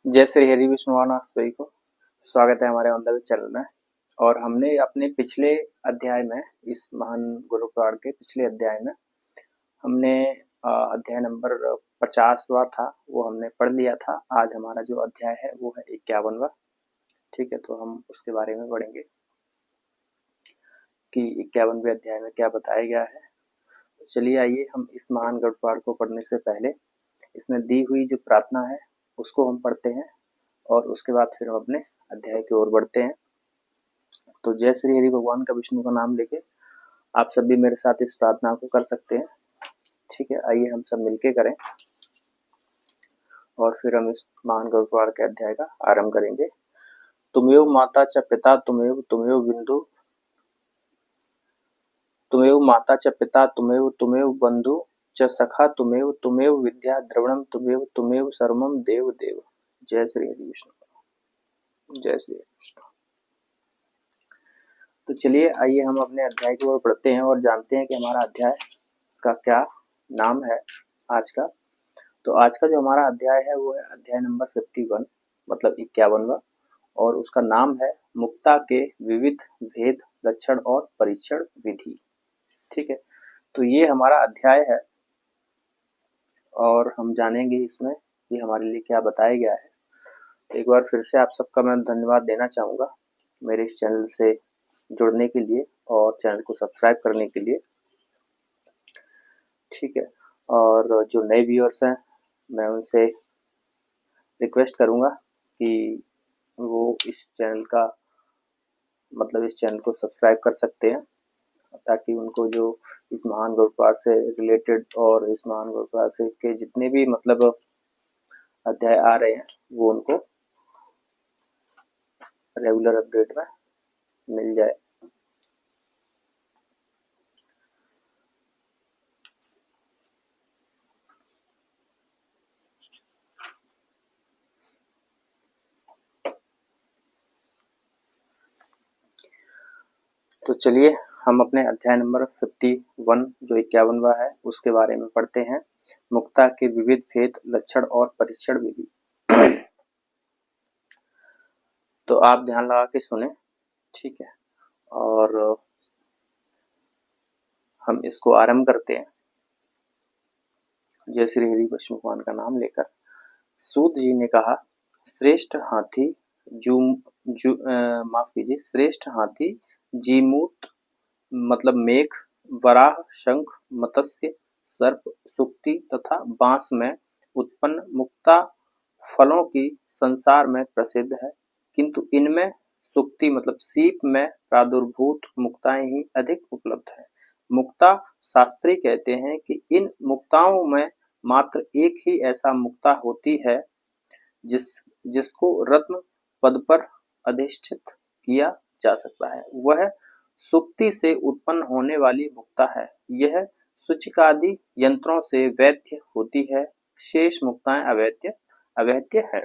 जय श्री हरि विष्णुवान आप सभी को स्वागत है हमारे ऑन द वे चैनल में। और हमने अपने पिछले अध्याय में, इस महान गुरु पुराण के पिछले अध्याय में हमने अध्याय नंबर 50वां था वो हमने पढ़ लिया था। आज हमारा जो अध्याय है वो है 51वां। ठीक है, तो हम उसके बारे में पढ़ेंगे कि 51वें अध्याय में क्या बताया गया है। तो चलिए आइए हम इस महान गुरु पुराण को पढ़ने से पहले इसमें दी हुई जो प्रार्थना है उसको हम पढ़ते हैं और उसके बाद फिर हम अपने अध्याय की ओर बढ़ते हैं। तो जय श्री हरि भगवान का विष्णु का नाम लेके आप सब भी मेरे साथ इस प्रार्थना को कर सकते हैं। ठीक है, आइए हम सब मिलके करें और फिर हम इस महान गुरु पुराण के अध्याय का आरंभ करेंगे। तुमेव माता च पिता तुमेव तुमेव बिंदु तुमेव माता च पिता तुमेव तुमेव बंधु च सखा तुमेव तुमेव विद्या द्रवणम तुमेव तुमेव सर्वम देव देव। जय श्री हरि विष्णु, जय श्री हरि विष्णु। तो चलिए आइए हम अपने अध्याय की ओर बढ़ते हैं और जानते हैं कि हमारा अध्याय का क्या नाम है आज का। तो आज का जो हमारा अध्याय है वो है अध्याय नंबर 51, मतलब 51वां, और उसका नाम है मुक्ता के विविध भेद लक्षण और परीक्षण विधि। ठीक है, तो ये हमारा अध्याय है और हम जानेंगे इसमें ये हमारे लिए क्या बताया गया है। एक बार फिर से आप सबका मैं धन्यवाद देना चाहूँगा मेरे इस चैनल से जुड़ने के लिए और चैनल को सब्सक्राइब करने के लिए। ठीक है, और जो नए व्यूअर्स हैं मैं उनसे रिक्वेस्ट करूँगा कि वो इस चैनल का मतलब इस चैनल को सब्सक्राइब कर सकते हैं ताकि उनको जो इस महान गुरु पुराण से रिलेटेड और इस महान गुरु पुराण से के जितने भी मतलब अध्याय आ रहे हैं वो उनको रेगुलर अपडेट में मिल जाए। तो चलिए हम अपने अध्याय नंबर 51 जो 51वां है उसके बारे में पढ़ते हैं। मुक्ता के विविध भेद लक्षण और परीक्षण विधि। तो आप ध्यान लगा के सुने, ठीक है, और हम इसको आरंभ करते हैं जय श्री हरि विष्णु भगवान का नाम लेकर। सूत जी ने कहा, श्रेष्ठ हाथी माफ कीजिए, श्रेष्ठ हाथी जीमूत मतलब मेघ, वराह, शंख, मत्स्य, सर्प, सुक्ति तथा बांस में उत्पन्न मुक्ता फलों की संसार में प्रसिद्ध है, किंतु इनमें सुक्ति मतलब सीप में प्रादुर्भूत मुक्ताएं ही अधिक उपलब्ध है। मुक्ता शास्त्री कहते हैं कि इन मुक्ताओं में मात्र एक ही ऐसा मुक्ता होती है जिसको रत्न पद पर अधिष्ठित किया जा सकता है, वह सुक्ति से उत्पन्न होने वाली मुक्ता है। यह सूचकादि यंत्रों से वैद्य होती है, शेष मुक्ताएं अवैध है।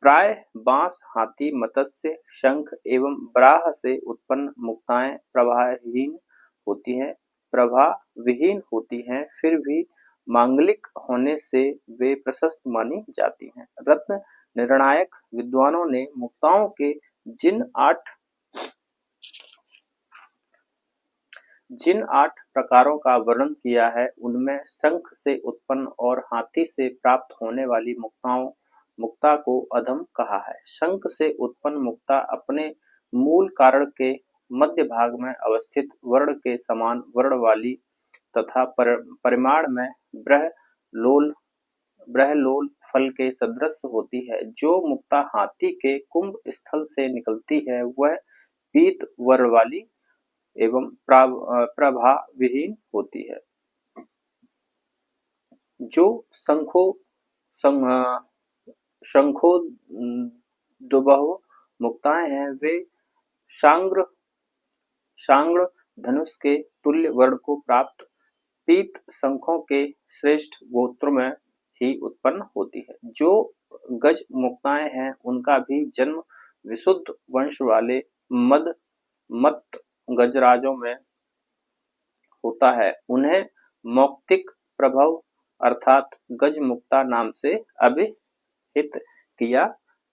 प्राय बांस, हाथी, मत्स्य, शंख एवं बराह से उत्पन्न मुक्ताएं प्रभा विहीन होती हैं, फिर भी मांगलिक होने से वे प्रशस्त मानी जाती हैं। रत्न निर्णायक विद्वानों ने मुक्ताओं के जिन 8 प्रकारों का वर्णन किया है उनमें शंख से उत्पन्न और हाथी से प्राप्त होने वाली मुक्ता को अधम कहा है। शंख से उत्पन्न मुक्ता अपने मूल कारण के मध्य भाग में अवस्थित वर्ण के समान वर्ण वाली तथा परिमाण में ब्रहलोल फल के सदृश होती है। जो मुक्ता हाथी के कुंभ स्थल से निकलती है वह पीत वर्ण वाली एवं प्रभा विहीन होती है। जो शंखोद्भव मुक्ताएं हैं वे शांग्र धनुष के तुल्य वर्ण को प्राप्त पीत शंखों के श्रेष्ठ गोत्र में ही उत्पन्न होती है। जो गज मुक्ताएं हैं उनका भी जन्म विशुद्ध वंश वाले मत गजराजों में होता है। उन्हें मौक्तिक प्रभव अर्थात गज मुक्ता नाम से अभिहित हित किया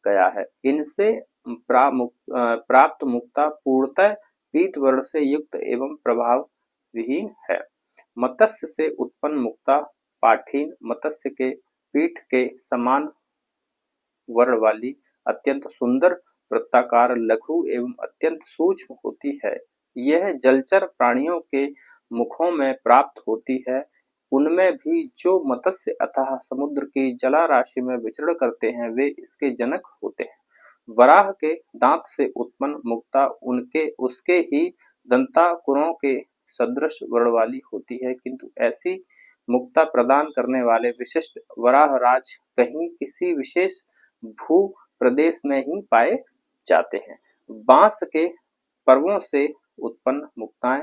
गया है। इनसे प्राप्त मुक्ता पूर्णतः पीत वर्ण से युक्त एवं प्रभाव विहीन है। मत्स्य से उत्पन्न मुक्ता पाठीन मत्स्य के पीठ के समान वर्ण वाली अत्यंत सुंदर वृत्ताकार लघु एवं अत्यंत सूक्ष्म होती है। यह जलचर प्राणियों के मुखों में प्राप्त होती है। उनमें भी जो मत्स्य अथाह समुद्र की जला राशि में विचरण करते हैं वे इसके जनक होते हैं। वराह के दांत से उत्पन्न मुक्ता उनके उसके ही दंताकुरों के सदृश वर्ण वाली होती है, किंतु ऐसी मुक्ता प्रदान करने वाले विशिष्ट वराहराज कहीं किसी विशेष भू प्रदेश में ही पाए जाते हैं। बांस के पर्वों से उत्पन्न मुक्ताएं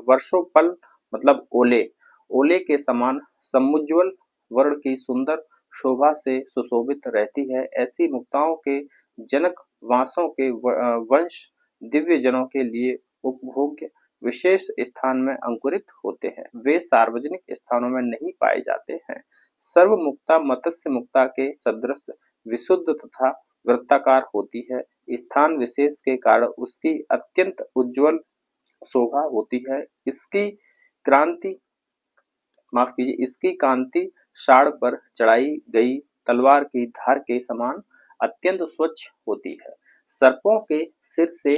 वर्षोपल मतलब ओले ओले के समान समुज्ज्वल वर्ण की सुंदर शोभा से सुशोभित रहती है। ऐसी मुक्ताओं के जनक वासों के वंश दिव्य जनों के लिए उपभोग्य विशेष स्थान में अंकुरित होते हैं। वे सार्वजनिक स्थानों में नहीं पाए जाते हैं। सर्व मुक्ता मत्स्य मुक्ता के सदृश विशुद्ध तथा वृत्ताकार होती है। स्थान विशेष के कारण उसकी अत्यंत उज्ज्वल शोभा होती है। इसकी कांति साड़ पर चढ़ाई गई तलवार की धार के समान अत्यंत स्वच्छ होती है। सर्पों के सिर से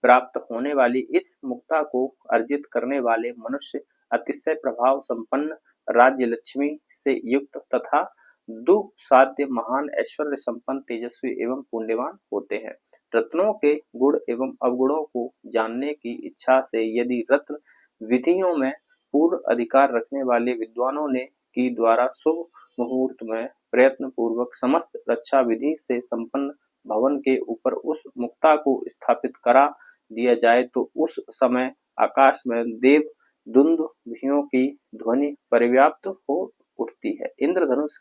प्राप्त होने वाली इस मुक्ता को अर्जित करने वाले मनुष्य अतिशय प्रभाव संपन्न राज्य लक्ष्मी से युक्त तथा दुस्साध्य महान ऐश्वर्य संपन्न तेजस्वी एवं पुण्यवान होते हैं। रत्नों के गुण एवं अवगुणों को जानने की इच्छा से यदि रत्न विधियों में पूर्ण अधिकार रखने वाले विद्वानों ने की द्वारा शुभ मुहूर्त में प्रयत्न पूर्वक समस्त रक्षा विधि से संपन्न भवन के ऊपर उस मुक्ता को स्थापित करा दिया जाए तो उस समय आकाश में देव दुंदुभियों की ध्वनि परिव्याप्त हो उठती है। इंद्रधनुष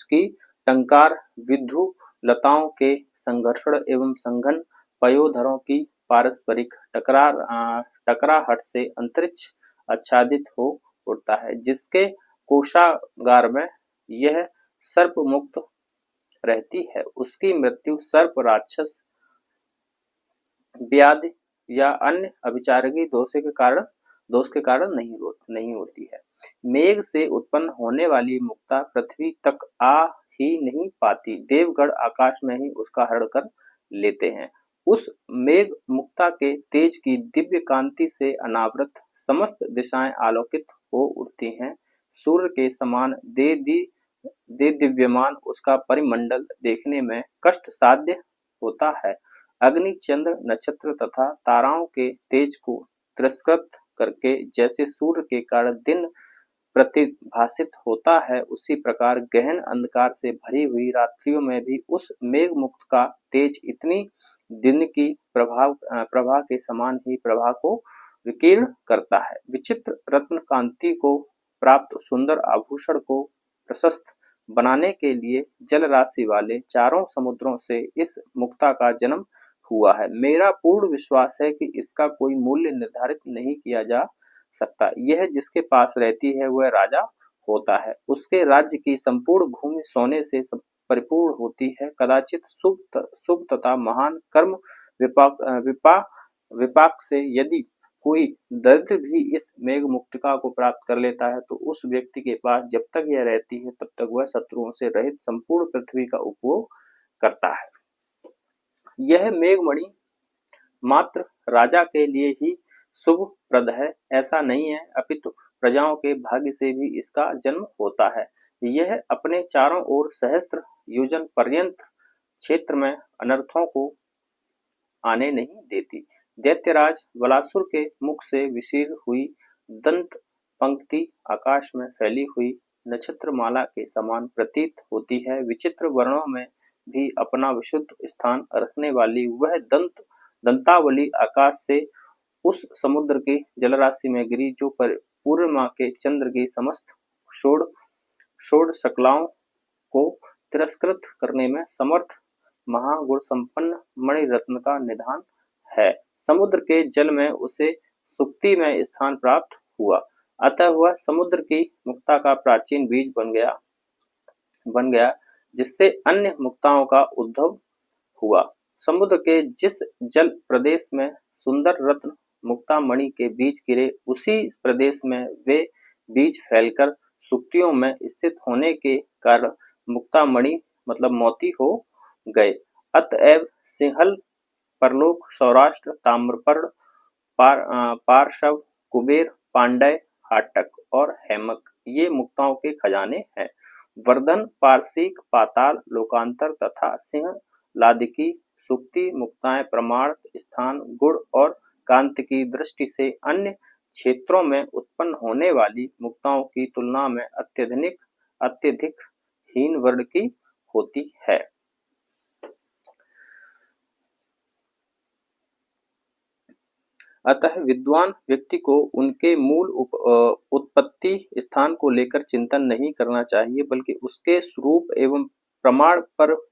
की टंकार विद्यु लताओं के संघर्षण एवं संघन पयोधरों की पारस्परिक टकराहट से अंतरिक्ष आच्छादित हो उठता है। जिसके कोषागार में यह सर्प मुक्त रहती है उसकी मृत्यु सर्प राक्षस व्याधि या अन्य अभिचारिकी दोष के कारण नहीं होती है। मेघ से उत्पन्न होने वाली मुक्ता पृथ्वी तक आ ही नहीं पाती। देवगण आकाश में ही उसका हरण कर लेते हैं। उस मेघ मुक्ता के तेज की दिव्य कांति से अनावृत समस्त दिशाएं आलोकित हो उठती हैं। सूर्य के समान दे दिव्यमान उसका परिमंडल देखने में कष्ट साध्य होता है। अग्नि चंद्र नक्षत्र तथा ताराओं के तेज को तिरस्कृत करके जैसे सूर्य के कारण दिन प्रतिभासित होता है उसी प्रकार गहन अंधकार से भरी हुई रात्रियों में भी उस मेघ मुक्त का तेज इतनी दिन की प्रभा के समान ही प्रभा को विकीर्ण करता है। विचित्र रत्न कांति को प्राप्त सुंदर आभूषण को प्रशस्त बनाने के लिए जल राशि वाले चारों समुद्रों से इस मुक्ता का जन्म हुआ है। मेरा पूर्ण विश्वास है कि इसका कोई मूल्य निर्धारित नहीं किया जा सकता। यह जिसके पास रहती है वह राजा होता है। उसके राज्य की संपूर्ण भूमि सोने से परिपूर्ण होती है। कदाचित शुभ तथा महान कर्म विपाक से यदि कोई दरिद्र भी इस मेघ मुक्तिका को प्राप्त कर लेता है तो उस व्यक्ति के पास जब तक यह रहती है तब तक वह शत्रुओं से रहित संपूर्ण पृथ्वी का उपभोग करता है। यह मेघमणि मात्र राजा के लिए ही शुभप्रद है ऐसा नहीं है, अपितु प्रजाओं के भाग्य से भी इसका जन्म होता है। यह अपने चारों ओर सहस्त्र योजन पर्यंत क्षेत्र में अनर्थों को आने नहीं देती। दैत्यराज बलासुर के मुख से विशीर्ण हुई दंत पंक्ति आकाश में फैली हुई नक्षत्रमाला के समान प्रतीत होती है। विचित्र वर्णों में भी अपना विशुद्ध स्थान रखने वाली वह दंतावली आकाश से उस समुद्र की जलराशि में गिरी जो पूर्णिमा के चंद्र की समस्त षोडशकलाओं को तिरस्कृत करने में समर्थ महागुण संपन्न मणिरत्न का निधान है। समुद्र के जल में उसे सुक्ति में स्थान प्राप्त हुआ। अतः वह समुद्र की मुक्ता का प्राचीन बीज बन गया जिससे अन्य मुक्ताओं का उद्भव हुआ। समुद्र के जिस जल प्रदेश में सुंदर रत्न मुक्ता मणि के बीज गिरे, उसी प्रदेश में वे बीज फैलकर सुक्तियों में स्थित होने के कारण मुक्ता मणि मतलब मोती हो गए। अतएव सिंहल, परलोक, सौराष्ट्र, ताम्रपर्ण, पार्श्व, कुबेर, पांड्य, हाटक और हेमक ये मुक्ताओं के खजाने हैं। वर्धन, पारसिक, पाताल, लोकांतर तथा सिंह लादिकी सुक्ति मुक्ताएं प्रमाण, स्थान, गुण और कांति की दृष्टि से अन्य क्षेत्रों में उत्पन्न होने वाली मुक्ताओं की तुलना में अत्यधिक हीन वर्ण की होती है। अतः विद्वान व्यक्ति को उनके मूल उत्पत्ति स्थान को लेकर चिंतन नहीं करना चाहिए, बल्कि उसके स्वरूप एवं प्रमाण पर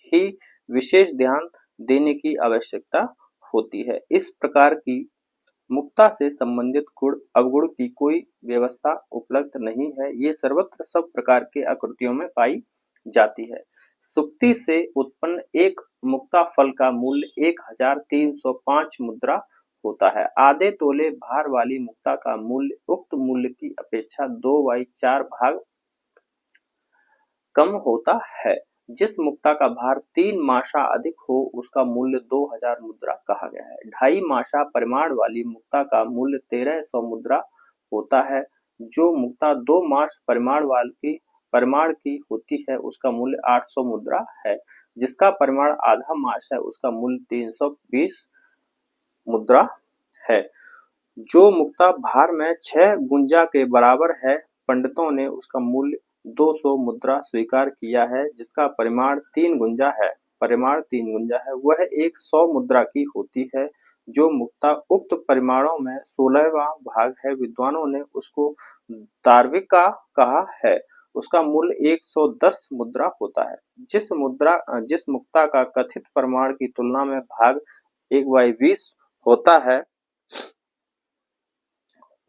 ही विशेष ध्यान देने की आवश्यकता होती है। इस प्रकार की मुक्ता से संबंधित गुण अवगुण की कोई व्यवस्था उपलब्ध नहीं है, ये सर्वत्र सब प्रकार के आकृतियों में पाई जाती है। सुक्ति से उत्पन्न एक मुक्ता फल का मूल्य 1305 मुद्रा होता है। आधे तोले भार वाली मुक्ता का मूल्य उक्त मूल्य की अपेक्षा 2/4 भाग कम होता है। जिस मुक्ता का भार 3 माशा अधिक हो उसका मूल्य 2000 मुद्रा कहा गया है। 2.5 माशा परिमाण वाली मुक्ता का मूल्य 1300 मुद्रा होता है। जो मुक्ता 2 मास परिमाण की होती है उसका मूल्य 800 मुद्रा है। जिसका परिमाण आधा मास है उसका मूल्य 320 मुद्रा है। जो मुक्ता भार में 6 गुंजा के बराबर है, पंडितों ने उसका मूल्य 200 मुद्रा स्वीकार किया है। जिसका परिमाण 3 गुंजा है वह 100 मुद्रा की होती है। जो मुक्ता उक्त परिमाणों में 16वां भाग है, विद्वानों ने उसको दार्विका कहा है। उसका मूल्य 110 मुद्रा होता है। जिस मुक्ता का कथित परिमाण की तुलना में भाग 1/20 होता है,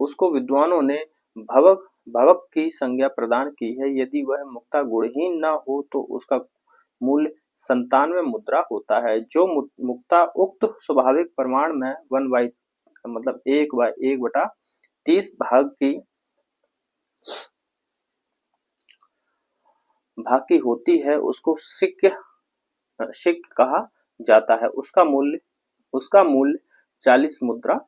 उसको विद्वानों ने भवक की संज्ञा प्रदान की है। यदि वह मुक्ता गुणहीन न हो तो उसका मूल्य 97 मुद्रा होता है। जो मुक्ता उक्त स्वाभाविक प्रमाण में 1/30 भाग की होती है उसको सिक्क कहा जाता है। उसका मूल्य 40 मुद्रा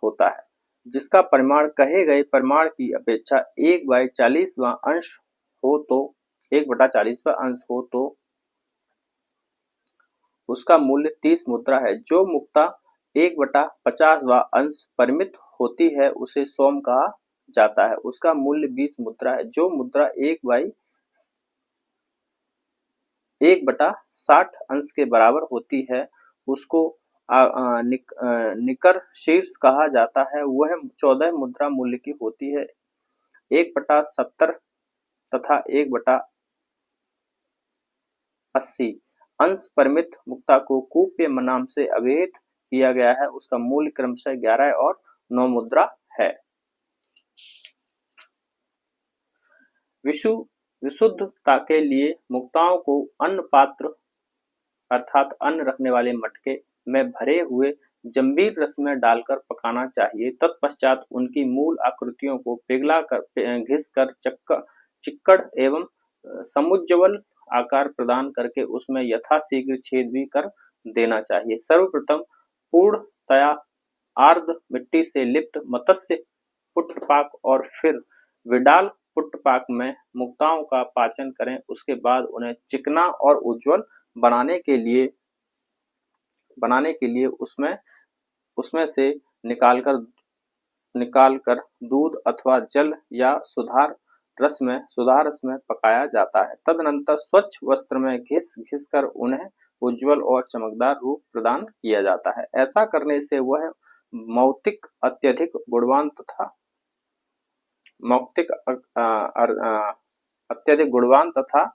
होता है। जिसका परिमाण कहे गए परिमाण की अपेक्षा 1/40वां अंश हो तो 1/40वां अंश हो तो उसका मूल्य 30 मुद्रा है। जो मुक्ता 1/50वां अंश परिमित होती है उसे सोम कहा जाता है। उसका मूल्य 20 मुद्रा है। जो मुद्रा 1/60 अंश के बराबर होती है उसको निकर शीर्ष कहा जाता है। वह 14 मुद्रा मूल्य की होती है। 1/70 तथा 1/80 अंश परिमित मुक्ता को कूप्य नाम से अभिहित किया गया है। उसका मूल्य क्रमशः 11 और 9 मुद्रा है। विशुद्धता के लिए मुक्ताओं को अन्न पात्र अर्थात अन्न रखने वाले मटके में भरे हुए जंबीर रस में डालकर पकाना चाहिए। तत्पश्चात उनकी मूल आकृतियों को घिसकर चिक्कड़ एवं समुज्ज्वल आकार प्रदान करके उसमें यथाशीघ्र छेद भी कर देना चाहिए। सर्वप्रथम पूर्णतया आर्द्र मिट्टी से लिप्त मत्स्य पुट्टपाक और फिर विडाल पुट्टपाक में मुक्ताओं का पाचन करें। उसके बाद उन्हें चिकना और उज्ज्वल बनाने के लिए उसमें से निकालकर दूध अथवा जल या सुधार रस में पकाया जाता है। तदनंतर स्वच्छ वस्त्र में घिस कर उन्हें उज्ज्वल और चमकदार रूप प्रदान किया जाता है। ऐसा करने से वह मौक्तिक अत्यधिक गुणवान तथा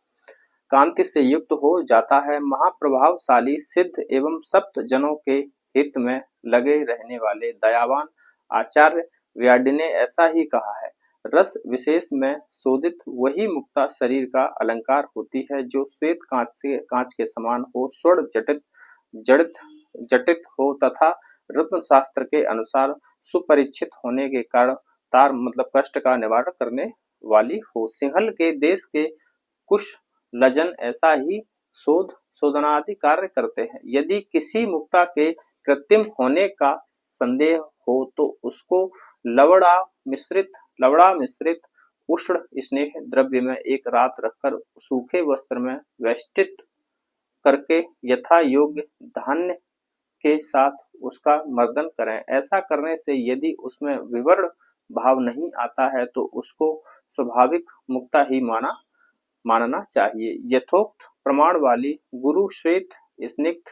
कांति से युक्त हो जाता है। महाप्रभावशाली सिद्ध एवं सप्त जनों के हित में लगे रहने वाले दयावान आचार्य व्याडि ने ऐसा ही कहा है। रस विशेष में शोधित वही मुक्ता शरीर का अलंकार होती है जो श्वेत कांच के समान हो, स्वर्ण जड़ित जटित हो तथा रत्न शास्त्र के अनुसार सुपरिचित होने के कारण तार मतलब कष्ट का निवारण करने वाली हो। सिंहल के देश के कुछ लजन ऐसा ही शोधनादि कार्य करते हैं। यदि किसी मुक्ता के कृत्रिम होने का संदेह हो तो उसको लवड़ा मिश्रित उष्ण स्नेह द्रव्य में एक रात रखकर सूखे वस्त्र में वेष्टित करके यथा योग्य धान्य के साथ उसका मर्दन करें। ऐसा करने से यदि उसमें विवर्ण भाव नहीं आता है तो उसको स्वाभाविक मुक्ता ही मानना चाहिए। यथोक्त प्रमाण वाली गुरु श्वेत स्निग्ध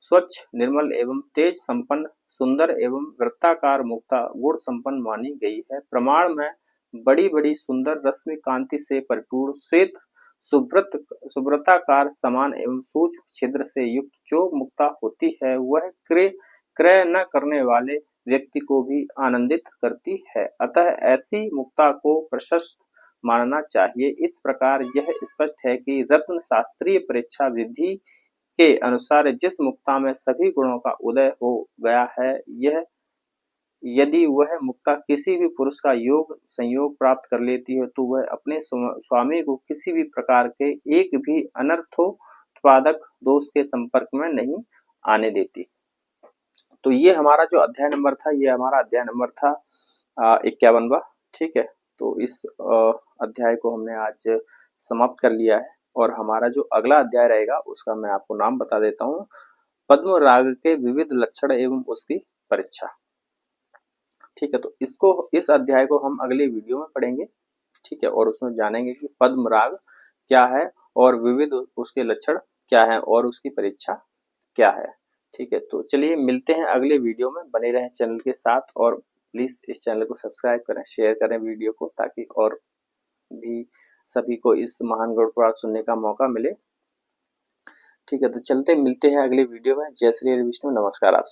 स्वच्छ निर्मल एवं तेज संपन्न सुंदर एवं वृत्ताकार मुक्ता गुण संपन्न मानी गई है। प्रमाण में बड़ी बड़ी सुंदर रश्मि कांति से परिपूर्ण श्वेत सुब्रताकार समान एवं सूक्ष्म छिद्र से युक्त जो मुक्ता होती है वह क्रय न करने वाले व्यक्ति को भी आनंदित करती है। अतः ऐसी मुक्ता को प्रशस्त मानना चाहिए। इस प्रकार यह स्पष्ट है कि रत्न शास्त्रीय परीक्षा विधि के अनुसार जिस मुक्ता में सभी गुणों का उदय हो गया है, यह यदि वह मुक्ता किसी भी पुरुष का योग संयोग प्राप्त कर लेती है तो वह अपने स्वामी को किसी भी प्रकार के एक भी अनर्थोत्पादक दोष के संपर्क में नहीं आने देती। तो ये हमारा जो अध्याय नंबर था, ये हमारा अध्याय नंबर था 51वां। ठीक है, तो इस अध्याय को हमने आज समाप्त कर लिया है और हमारा जो अगला अध्याय रहेगा उसका मैं आपको नाम बता देता हूँ, पद्म राग के विविध लक्षण एवं उसकी परीक्षा। ठीक है, तो इस अध्याय को हम अगले वीडियो में पढ़ेंगे। ठीक है, और उसमें जानेंगे कि पद्म राग क्या है और विविध उसके लक्षण क्या है और उसकी परीक्षा क्या है। ठीक है, तो चलिए मिलते हैं अगले वीडियो में। बने रहें चैनल के साथ और प्लीज इस चैनल को सब्सक्राइब करें, शेयर करें वीडियो को, ताकि और भी सभी को इस महान गुण पाठ सुनने का मौका मिले। ठीक है, तो चलते मिलते हैं अगले वीडियो में। जय श्री हरि विष्णु, नमस्कार आप।